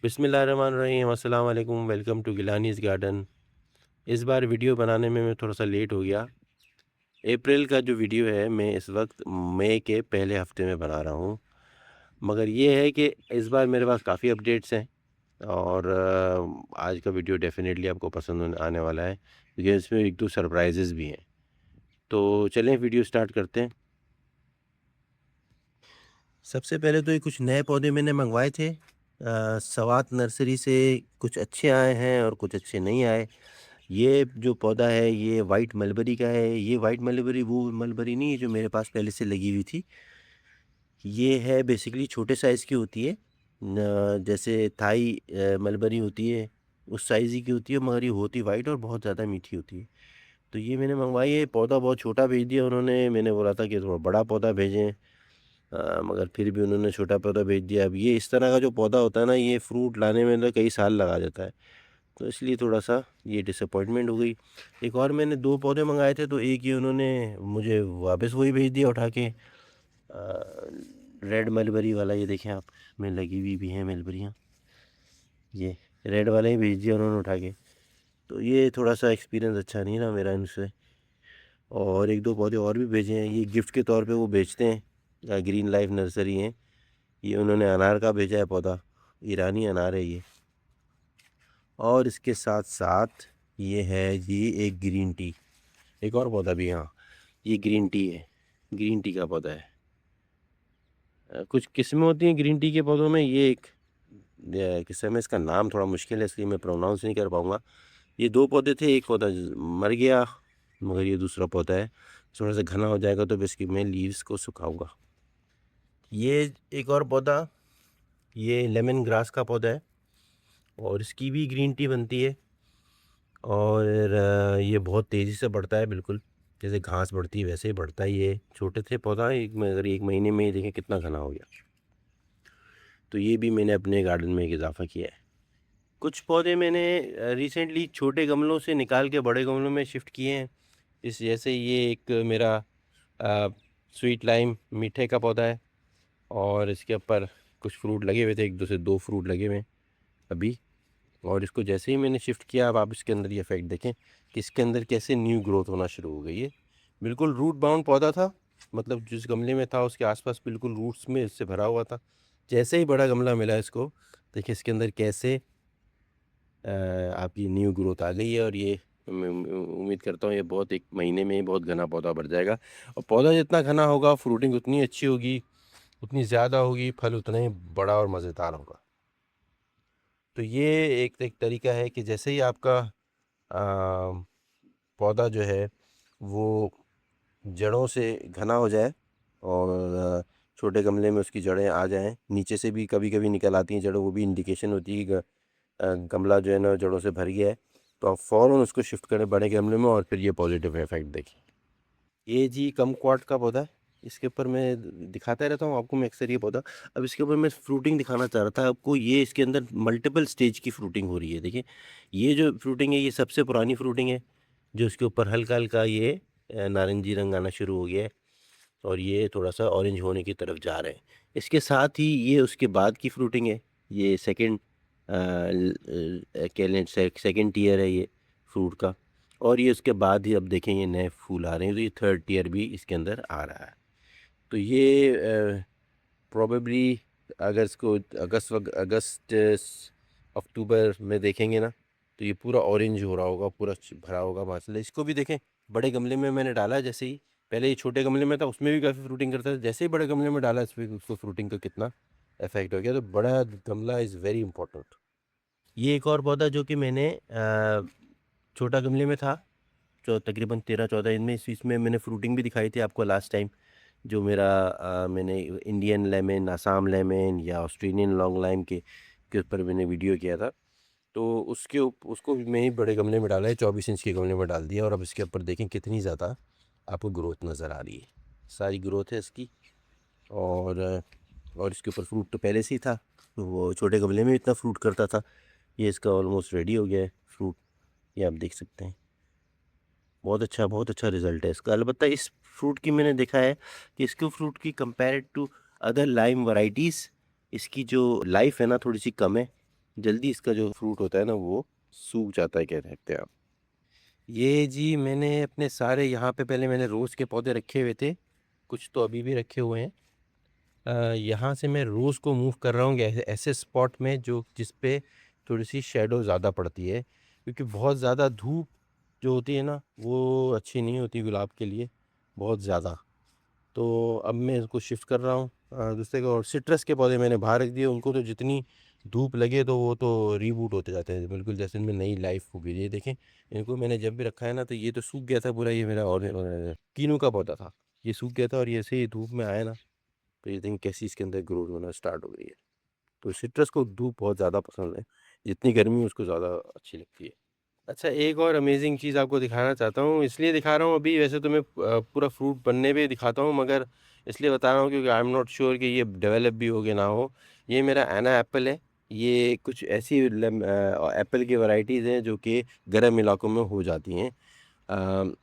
बिस्मिल्लाहिर्रहमानिर्रहीम, अस्सलाम वालेकुम। Welcome to Gilani's garden. इस बार वीडियो बनाने में मैं थोड़ा सा लेट हो गया। अप्रैल का जो वीडियो है मैं इस वक्त मई के पहले हफ्ते में बना रहा हूँ, मगर ये है कि इस बार मेरे पास काफ़ी अपडेट्स हैं और आज का वीडियो डेफिनेटली आपको पसंद आने वाला है क्योंकि इसमें एक दो सरप्राइजेज़ भी हैं। तो चलें वीडियो स्टार्ट करते हैं। सबसे पहले तो ये कुछ नए पौधे मैंने मंगवाए थे सवात नर्सरी से। कुछ अच्छे आए हैं और कुछ अच्छे नहीं आए। ये जो पौधा है ये वाइट मलबरी का है। ये वाइट मलबरी वो मलबरी नहीं है जो मेरे पास पहले से लगी हुई थी। ये है बेसिकली छोटे साइज़ की होती है, जैसे थाई मलबरी होती है उस साइज़ ही की होती है, मगर ये होती वाइट और बहुत ज़्यादा मीठी होती है। तो ये मैंने मंगवाई है। पौधा बहुत छोटा भेज दिया उन्होंने। मैंने बोला था कि थोड़ा बड़ा पौधा भेजें, मगर फिर भी उन्होंने छोटा पौधा भेज दिया। अब ये इस तरह का जो पौधा होता है ना, ये फ्रूट लाने में तो कई साल लगा जाता है, तो इसलिए थोड़ा-सा ये डिसअपॉइंटमेंट हो गई। एक और मैंने 2 पौधे मँगाए थे, तो एक ये उन्होंने मुझे वापस वही भेज दिया उठा के। रेड मलबरी वाला ये देखें आप, में लगी हुई भी हैं मलबरियाँ। ये रेड वाला ही भेज दिया उन्होंने उठा के। तो ये थोड़ा-सा एक्सपीरियंस अच्छा नहीं रहा मेरा इनसे। और 1-2 पौधे और भी भेजे हैं, ये गिफ्ट के तौर पे वो बेचते हैं। ग्रीन लाइफ नर्सरी है। ये उन्होंने अनार का भेजा है पौधा, ईरानी अनार है ये। और इसके साथ-साथ ये है जी एक ग्रीन टी। एक और पौधा भी, हाँ, ये ग्रीन टी है, ग्रीन टी का पौधा है। कुछ किस्में होती हैं ग्रीन टी के पौधों में, ये एक किस्म है, इसका नाम थोड़ा मुश्किल है इसलिए मैं प्रोनाउंस नहीं कर पाऊँगा। ये 2 पौधे थे, एक पौधा मर गया, मगर ये दूसरा पौधा है। थोड़ा-सा घना हो जाएगा तो फिर इसकी मैं लीव्स को सुखाऊँगा। ये एक और पौधा, ये लेमन ग्रास का पौधा है और इसकी भी ग्रीन टी बनती है। और ये बहुत तेज़ी से बढ़ता है, बिल्कुल जैसे घास बढ़ती है वैसे ही बढ़ता है। ये छोटे थे पौधा, एक में अगर 1 महीने में ही देखें कितना घना हो गया। तो ये भी मैंने अपने गार्डन में एक इजाफ़ा किया है। कुछ पौधे मैंने रिसेंटली छोटे गमलों से निकाल के बड़े गमलों में शिफ्ट किए हैं। इस जैसे ये एक मेरा अ, स्वीट लाइम मीठे का पौधा है और इसके ऊपर कुछ फ्रूट लगे हुए थे, 1 2 से 2 फ्रूट लगे हुए हैं अभी। और इसको जैसे ही मैंने शिफ्ट किया, अब आप इसके अंदर ये इफ़ेक्ट देखें कि इसके अंदर कैसे न्यू ग्रोथ होना शुरू हो गई है। बिल्कुल रूट बाउंड पौधा था, मतलब जिस गमले में था उसके आसपास बिल्कुल रूट्स में इससे भरा हुआ था। जैसे ही बड़ा गमला मिला इसको, देखिए इसके अंदर कैसे आपकी न्यू ग्रोथ आ गई है। और ये मैं उम्मीद करता हूँ ये बहुत 1 महीने में ही बहुत घना पौधा बढ़ जाएगा। और पौधा जितना घना होगा फ्रूटिंग उतनी अच्छी होगी, उतनी ज़्यादा होगी, फल उतना ही बड़ा और मज़ेदार होगा। तो ये एक एक तरीका है कि जैसे ही आपका पौधा जो है वो जड़ों से घना हो जाए और छोटे गमले में उसकी जड़ें आ जाएं, नीचे से भी कभी कभी निकल आती हैं जड़ें, वो भी इंडिकेशन होती है कि गमला जो है ना जड़ों से भर गया है। तो आप फ़ौरन उसको शिफ्ट करें बड़े गमले में और फिर ये पॉजिटिव इफेक्ट देखें। ये जी कमक्वाट का पौधा है। इसके ऊपर मैं दिखाता रहता हूँ आपको, मैं अक्सर ये पौधा। अब इसके ऊपर मैं फ्रूटिंग दिखाना चाह रहा था आपको। ये इसके अंदर मल्टीपल स्टेज की फ्रूटिंग हो रही है, देखिए। ये जो फ्रूटिंग है ये सबसे पुरानी फ्रूटिंग है, जो इसके ऊपर हल्का हल्का ये नारंगी रंग आना शुरू हो गया है और ये थोड़ा सा ऑरेंज होने की तरफ जा रहे हैं। इसके साथ ही ये उसके बाद की फ्रूटिंग है। ये सेकेंड कैलेंड सेकेंड टीयर है ये फ्रूट का। और ये उसके बाद ही अब देखें ये नए फूल आ रहे हैं, तो ये थर्ड टीयर भी इसके अंदर आ रहा है। तो ये प्रोबेबली अगर इसको अगस्त अक्टूबर में देखेंगे ना, तो ये पूरा ऑरेंज हो रहा होगा, पूरा भरा होगा माशाल्लाह। इसको भी देखें, बड़े गमले में मैंने डाला जैसे ही। पहले ये छोटे गमले में था, उसमें भी काफ़ी फ्रूटिंग करता था। जैसे ही बड़े गमले में डाला, इसमें उसको फ्रूटिंग का कितना इफेक्ट हो गया। तो बड़ा गमला इज़ वेरी इंपॉर्टेंट। ये एक और पौधा जो कि मैंने छोटा गमले में था, जो तकरीबन 13-14 दिन में, इसमें मैंने फ्रूटिंग भी दिखाई थी आपको लास्ट टाइम। जो मेरा मैंने इंडियन लेमन, असम लेमन या ऑस्ट्रेलियन लॉन्ग लाइम के ऊपर मैंने वीडियो किया था। तो उसको भी मैं ही बड़े गमले में डाला है, 24 इंच के गमले में डाल दिया। और अब इसके ऊपर देखें कितनी ज़्यादा आपको ग्रोथ नज़र आ रही है। सारी ग्रोथ है इसकी। और और इसके ऊपर फ्रूट तो पहले से ही था, तो वो छोटे गमले में इतना फ्रूट करता था। ये इसका ऑलमोस्ट रेडी हो गया है फ्रूट, ये आप देख सकते हैं। बहुत अच्छा रिज़ल्ट है इसका। अलबत्ता इस फ्रूट की मैंने देखा है कि इसके फ्रूट की compared to other lime varieties, इसकी जो लाइफ है ना थोड़ी-सी कम है। जल्दी इसका जो फ्रूट होता है ना वो सूख जाता है, कह सकते हैं आप। ये जी मैंने अपने सारे यहाँ पे पहले मैंने रोज़ के पौधे रखे हुए थे, कुछ तो अभी भी रखे हुए हैं। यहाँ से मैं रोज़ को मूव कर रहा हूँ ऐसे ऐसे स्पॉट में जो जिस पे थोड़ी-सी शैडो ज़्यादा पड़ती है, क्योंकि बहुत ज़्यादा धूप जो होती है ना, वो अच्छी नहीं होती गुलाब के लिए, बहुत ज़्यादा। तो अब मैं इसको शिफ्ट कर रहा हूँ दूसरे को। और सिट्रस के पौधे मैंने बाहर रख दिए, उनको तो जितनी धूप लगे तो वो तो रीबूट होते जाते हैं, बिल्कुल जैसे इनमें नई लाइफ होगी। ये देखें, इनको मैंने जब भी रखा है ना तो ये तो सूख गया था पूरा, ये मेरा और कीनू का पौधा था, ये सूख गया था और ये ऐसे ही धूप में आया ना, तो ये देखें कैसी इसके अंदर ग्रोथ होना स्टार्ट हो गई है। तो सिट्रस को धूप बहुत ज़्यादा पसंद है, जितनी गर्मी उसको ज़्यादा अच्छी लगती है। अच्छा, एक और अमेजिंग चीज़ आपको दिखाना चाहता हूँ, इसलिए दिखा रहा हूँ अभी, वैसे तो मैं पूरा फ्रूट बनने पे दिखाता हूँ, मगर इसलिए बता रहा हूँ क्योंकि आई एम नॉट श्योर कि ये डेवलप भी हो कि ना हो। ये मेरा ऐना एप्पल है, ये कुछ ऐसी एप्पल की वैराइटीज़ हैं जो कि गर्म इलाकों में हो जाती हैं। अ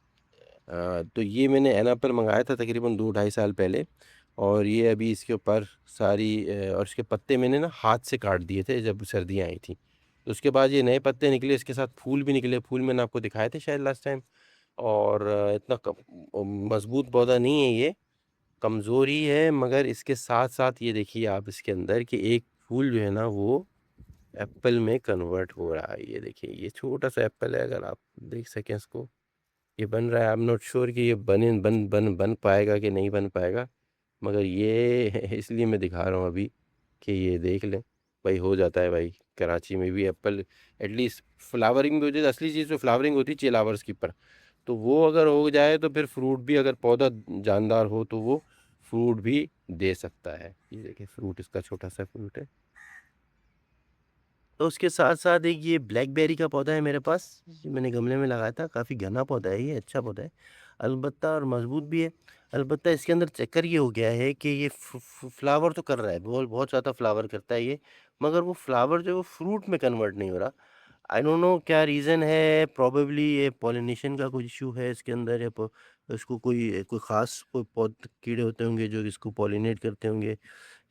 तो ये मैंने ऐन एप्पल मंगाया था तकरीबन 2 ढाई साल पहले, और ये अभी इसके ऊपर सारी और इसके पत्ते मैंने ना हाथ से काट दिए थे जब सर्दियाँ आई थी। तो उसके बाद ये नए पत्ते निकले, इसके साथ फूल भी निकले, फूल मैंने आपको दिखाए थे शायद लास्ट टाइम। और इतना मज़बूत पौधा नहीं है ये, कमज़ोर ही है, मगर इसके साथ-साथ ये देखिए आप इसके अंदर कि एक फूल जो है ना वो एप्पल में कन्वर्ट हो रहा है। ये देखिए, ये छोटा-सा एप्पल है, अगर आप देख सकें इसको, ये बन रहा है। आई एम नॉट श्योर कि ये बन पाएगा कि नहीं बन पाएगा, मगर ये इसलिए मैं दिखा रहा हूँ अभी कि ये देख लें। भाई हो जाता है भाई, कराची में भी एप्पल एटलीस्ट फ्लावरिंग भी हो जाए। असली चीज़ तो फ्लावरिंग होती है चिलावर्स की पर, तो वो अगर हो जाए तो फिर फ्रूट भी, अगर पौधा जानदार हो तो वो फ्रूट भी दे सकता है। ये देखिए फ्रूट, इसका छोटा सा फ्रूट है। तो उसके साथ-साथ एक ये ब्लैकबेरी का पौधा है मेरे पास, ये मैंने गमले में लगाया था, काफ़ी घना पौधा है ये, अच्छा पौधा है। अलबत्ता और मज़बूत भी है। अलबत्ता इसके अंदर चक्कर ये हो गया है कि ये फ फ फ्लावर तो कर रहा है, बहुत बहुत ज़्यादा फ्लावर करता है ये, मगर वो फ्लावर जो है वो फ्रूट में कन्वर्ट नहीं हो रहा। आई डोंट नो क्या रीज़न है, प्रोबेबली ये पॉलिनेशन का कोई इश्यू है इसके अंदर, या इसको कोई ख़ास कोई पौध कीड़े होते होंगे जो इसको पॉलिनेट करते होंगे।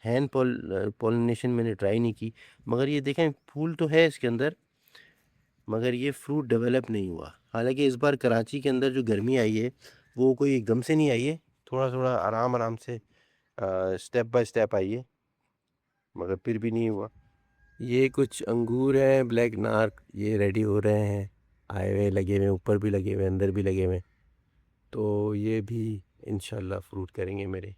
पॉलिनेशन मैंने ट्राई नहीं की, मगर ये देखें फूल तो है इसके अंदर, मगर ये फ्रूट डेवलप नहीं हुआ। हालाँकि इस बार कराची के अंदर जो गर्मी आई है, वो कोई एकदम से नहीं आई है, थोड़ा-थोड़ा आराम-आराम से स्टेप बाय स्टेप आई है, मगर फिर भी नहीं हुआ। ये कुछ अंगूर हैं ब्लैक नार्क, ये रेडी हो रहे हैं, आए हुए लगे हुए हैं, ऊपर भी लगे हुए हैं, अंदर भी लगे हुए हैं, तो ये भी इंशाल्लाह फ्रूट करेंगे मेरे।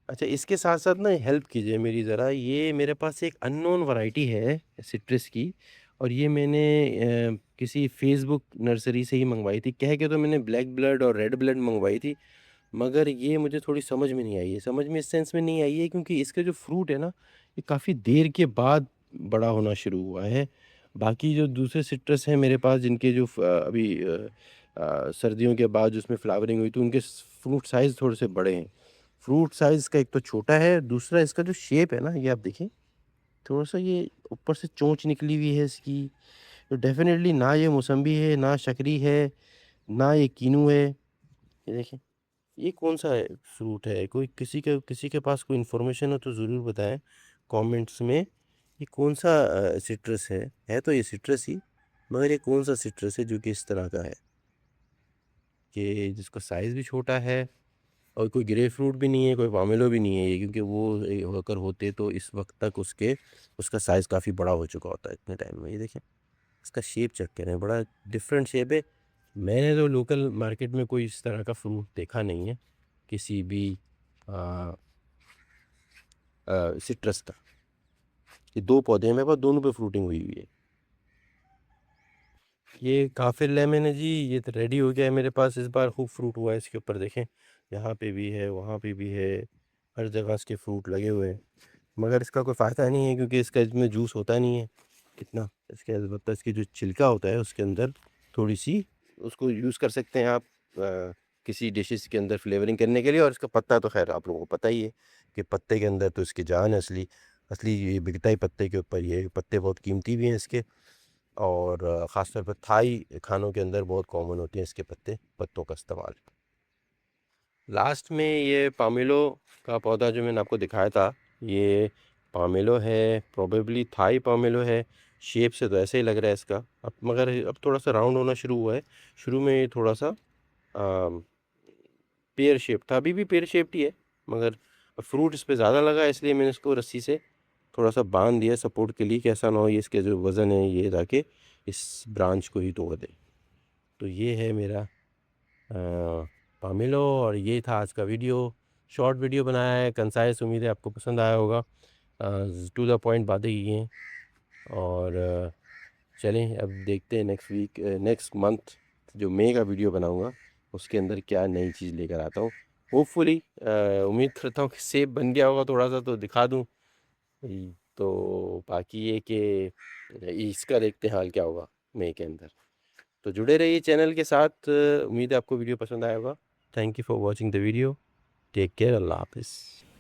अच्छा, इसके साथ-साथ ना हेल्प कीजिए मेरी ज़रा, ये मेरे पास एक अननोन वैराइटी है सिट्रस की, और ये मैंने किसी फ़ेसबुक नर्सरी से ही मँगवाई थी। कह के तो मैंने ब्लैक ब्लड और रेड ब्लड मँगवाई थी, मगर ये मुझे थोड़ी समझ में नहीं आई है। समझ में इस सेंस में नहीं आई है क्योंकि इसका जो फ्रूट है ना, ये काफ़ी देर के बाद बड़ा होना शुरू हुआ है। बाकी जो दूसरे सिट्रस हैं मेरे पास, जिनके जो अभी सर्दियों के बाद जिसमें फ्लावरिंग हुई, तो उनके फ्रूट साइज़ थोड़े से बड़े हैं। फ्रूट साइज़ का एक तो छोटा है, दूसरा इसका जो शेप है ना, ये आप देखिए, थोड़ा-सा ये ऊपर से चोंच निकली हुई है इसकी। तो डेफ़िनेटली ना ये मौसम्बी है, ना शकरी है, ना ये कीनू है। ये देखें, ये कौन-सा है फ्रूट है? कोई किसी के पास कोई इन्फॉर्मेशन हो तो ज़रूर बताएँ कमेंट्स में। ये कौन-सा सिट्रस है? है तो ये सिट्रस ही, मगर ये कौन-सा सिट्रस है जो कि इस तरह का है, कि जिसका साइज़ भी छोटा है, और कोई ग्रेपफ्रूट भी नहीं है, कोई पामेलो भी नहीं है ये, क्योंकि वो अगर होते तो इस वक़्त तक उसका साइज़ काफ़ी बड़ा हो चुका होता है इतने टाइम में। ये देखें, इसका शेप चेक करें, बड़ा डिफरेंट शेप है। मैंने तो लोकल मार्केट में कोई इस तरह का फ्रूट देखा नहीं है, किसी भी अ सिट्रस का। ये 2 पौधे हैं मेरे पास, दोनों पे फ्रूटिंग हुई हुई है। ये काफ़िर लेमन है जी, ये तो रेडी हो गया है मेरे पास, इस बार खूब फ्रूट हुआ है इसके ऊपर, देखें, यहाँ पे भी है, वहाँ पे भी है, हर जगह इसके फ्रूट लगे हुए हैं। मगर इसका कोई फ़ायदा नहीं है क्योंकि इसका इसमें जूस होता नहीं है इतना। इसके अलबत्ता इसकी जो छिलका होता है उसके अंदर थोड़ी-सी, उसको यूज़ कर सकते हैं आप किसी डिशेज़ के अंदर फ्लेवरिंग करने के लिए। और इसका पत्ता तो ख़ैर आप लोगों को पता ही है कि पत्ते के अंदर तो इसकी जान है असली। असली ये बिकता ही पत्ते के ऊपर, ये पत्ते बहुत कीमती भी हैं इसके, और ख़ास तौर पर थाई खानों के अंदर बहुत कॉमन होते हैं इसके पत्तों का इस्तेमाल। लास्ट में ये पामेलो का पौधा जो मैंने आपको दिखाया था, ये पामेलो है, प्रोबेबली थाई पामेलो है। शेप से तो ऐसे ही लग रहा है इसका, अब मगर अब थोड़ा सा राउंड होना शुरू हुआ है। शुरू में ये थोड़ा सा पेयर शेप था, अभी भी पेयर शेप्ड ही है, मगर फ्रूट इस पे ज़्यादा लगा, इसलिए मैंने इसको रस्सी से थोड़ा सा बांध दिया सपोर्ट के लिए कि ऐसा ना हो ये इसके जो वज़न है ये जाके इस ब्रांच को ही तोड़ दे। तो ये है मेरा पामेलो, और ये था आज का वीडियो। शॉर्ट वीडियो बनाया है, कंसाइज, उम्मीद है आपको पसंद आया होगा। टू द पॉइंट बातें की हैं। और चलें अब देखते हैं नेक्स्ट मंथ जो मई का वीडियो बनाऊंगा उसके अंदर क्या नई चीज़ लेकर आता हूँ। होपफुली उम्मीद करता हूँ कि सेब बन गया होगा थोड़ा सा तो दिखा दूँ। तो बाकी ये कि इसका देखते हैं हाल क्या होगा मई के अंदर। तो जुड़े रहिए चैनल के साथ, उम्मीद है आपको वीडियो पसंद आया होगा। Thank you for watching the video. Take care, अल्लाह हाफिज़।